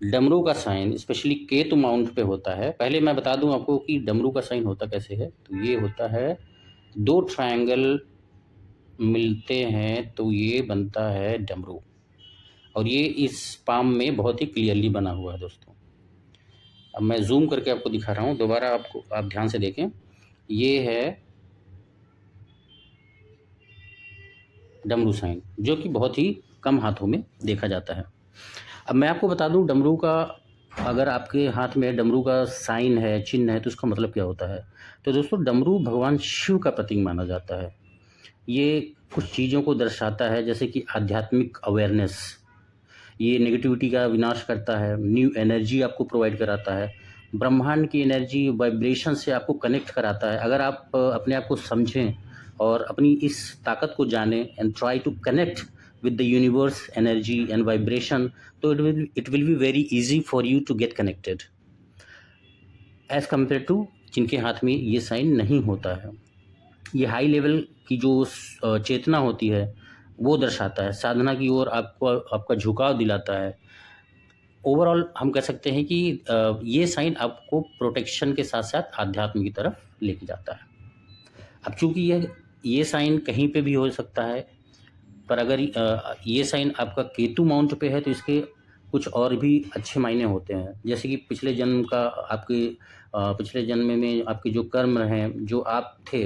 डमरू का sign specially Ketu mount पे होता है। पहले मैं बता दूं आपको कि डमरू का साइन होता कैसे है। तो ये होता है, दो ट्रायंगल मिलते हैं तो ये बनता है डमरू, और ये इस पाम में बहुत ही क्लियरली बना हुआ है दोस्तों। अब मैं जूम करके आपको दिखा रहा हूँ, दोबारा आपको आप ध्यान से देखें। ये है डमरू साइन, जो कि बहुत ही कम हाथों में देखा जाता है। अब मैं आपको बता दूं, डमरू का अगर आपके हाथ में डमरू का साइन है, चिन्ह है, तो उसका मतलब क्या होता है। तो दोस्तों, डमरू भगवान शिव का प्रतीक माना जाता है। ये कुछ चीज़ों को दर्शाता है, जैसे कि आध्यात्मिक अवेयरनेस, ये नेगेटिविटी का विनाश करता है, न्यू एनर्जी आपको प्रोवाइड कराता है, ब्रह्मांड की एनर्जी वाइब्रेशन से आपको कनेक्ट कराता है। अगर आप अपने आप को समझें और अपनी इस ताकत को जानें and try to connect with the universe energy and vibration, so it will be very easy for you to get connected as compared to जिनके हाथ में ये साइन नहीं होता है। ये हाई लेवल की जो चेतना होती है वो दर्शाता है, साधना की ओर आपको आपका झुकाव दिलाता है। ओवरऑल हम कह सकते हैं कि ये साइन आपको प्रोटेक्शन के साथ साथ आध्यात्म की तरफ लेके जाता है। अब चूंकि ये साइन कहीं पे भी हो सकता है, पर अगर ये साइन आपका केतु माउंट पे है तो इसके कुछ और भी अच्छे मायने होते हैं। जैसे कि पिछले जन्म का आपके पिछले जन्म में आपके जो कर्म हैं, जो आप थे,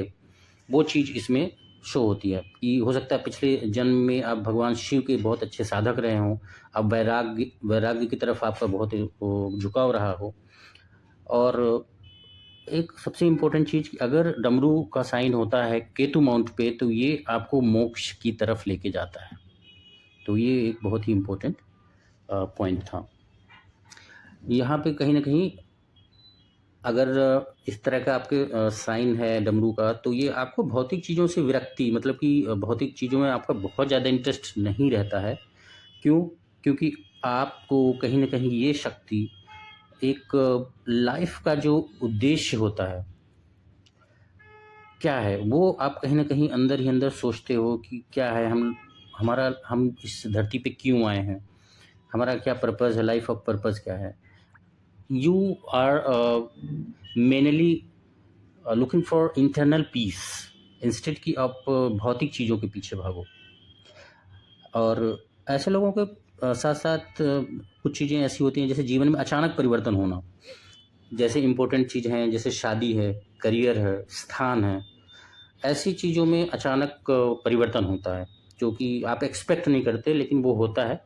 वो चीज़ इसमें शो होती है। कि हो सकता है पिछले जन्म में आप भगवान शिव के बहुत अच्छे साधक रहे हों, अब वैराग्य वैराग्य की तरफ आपका बहुत वो झुकाव रहा हो। और एक सबसे इम्पोर्टेंट चीज़ कि अगर डमरू का साइन होता है केतु माउंट पे, तो ये आपको मोक्ष की तरफ लेके जाता है। तो ये एक बहुत ही इम्पोर्टेंट पॉइंट था। यहाँ पे कहीं ना कहीं अगर इस तरह का आपके साइन है डमरू का, तो ये आपको भौतिक चीज़ों से विरक्ति, मतलब कि भौतिक चीज़ों में आपका बहुत ज़्यादा इंटरेस्ट नहीं रहता है। क्यों? क्योंकि आपको कहीं ना कहीं ये शक्ति एक लाइफ का जो उद्देश्य होता है क्या है, वो आप कहीं ना कहीं अंदर ही अंदर सोचते हो कि क्या है, हम इस धरती पे क्यों आए हैं, हमारा क्या पर्पज़ है, लाइफ ऑफ पर्पज़ क्या है। You are mainly looking for internal peace, instead कि आप भौतिक चीज़ों के पीछे भागो। और ऐसे लोगों के साथ साथ कुछ चीज़ें ऐसी होती हैं जैसे जीवन में अचानक परिवर्तन होना, जैसे इम्पोर्टेंट चीज़ हैं, जैसे शादी है, करियर है, स्थान है। ऐसी चीज़ों में अचानक परिवर्तन होता है जो कि आप एक्सपेक्ट नहीं करते, लेकिन वो होता है।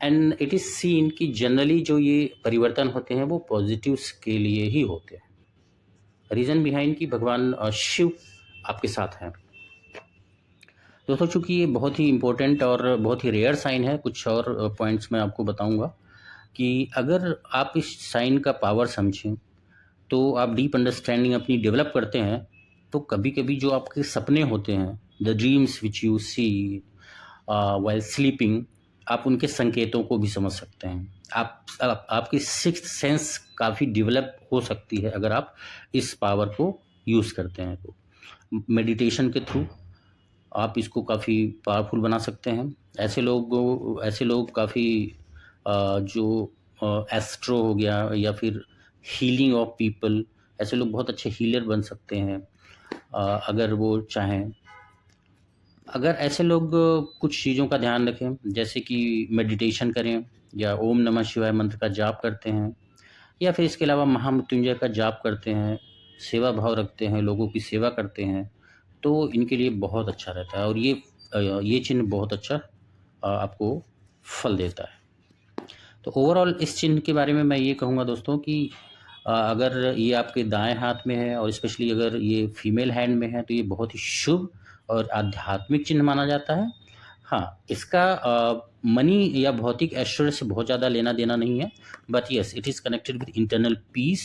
एंड इट इज़ सीन कि जनरली जो ये परिवर्तन होते हैं वो पॉजिटिव्स के लिए ही होते हैं। रीज़न बिहाइंड कि भगवान शिव आपके साथ हैं। दोस्तों, चूँकि ये बहुत ही इम्पोर्टेंट और बहुत ही रेयर साइन है, कुछ और पॉइंट्स मैं आपको बताऊंगा कि अगर आप इस साइन का पावर समझें, तो आप डीप अंडरस्टैंडिंग अपनी डेवलप करते हैं, तो कभी कभी जो आपके सपने होते हैं, the dreams which you see while sleeping, आप उनके संकेतों को भी समझ सकते हैं। आपकी सिक्स्थ सेंस काफ़ी डेवलप हो सकती है अगर आप इस पावर को यूज़ करते हैं। तो मेडिटेशन के थ्रू आप इसको काफ़ी पावरफुल बना सकते हैं। ऐसे लोग काफ़ी जो एस्ट्रो हो गया या फिर हीलिंग ऑफ पीपल, ऐसे लोग बहुत अच्छे हीलर बन सकते हैं अगर वो चाहें। अगर ऐसे लोग कुछ चीज़ों का ध्यान रखें, जैसे कि मेडिटेशन करें या ओम नमः शिवाय मंत्र का जाप करते हैं, या फिर इसके अलावा महामृत्युंजय का जाप करते हैं, सेवा भाव रखते हैं, लोगों की सेवा करते हैं, तो इनके लिए बहुत अच्छा रहता है। और ये चिन्ह बहुत अच्छा आपको फल देता है। तो ओवरऑल इस चिन्ह के बारे में मैं ये कहूँगा दोस्तों कि अगर ये आपके दाएं हाथ में है और स्पेशली अगर ये फीमेल हैंड में है, तो ये बहुत ही शुभ और आध्यात्मिक चिन्ह माना जाता है। हाँ, इसका मनी या भौतिक ऐश्वर्य से बहुत ज़्यादा लेना देना नहीं है, but yes, it is connected with internal peace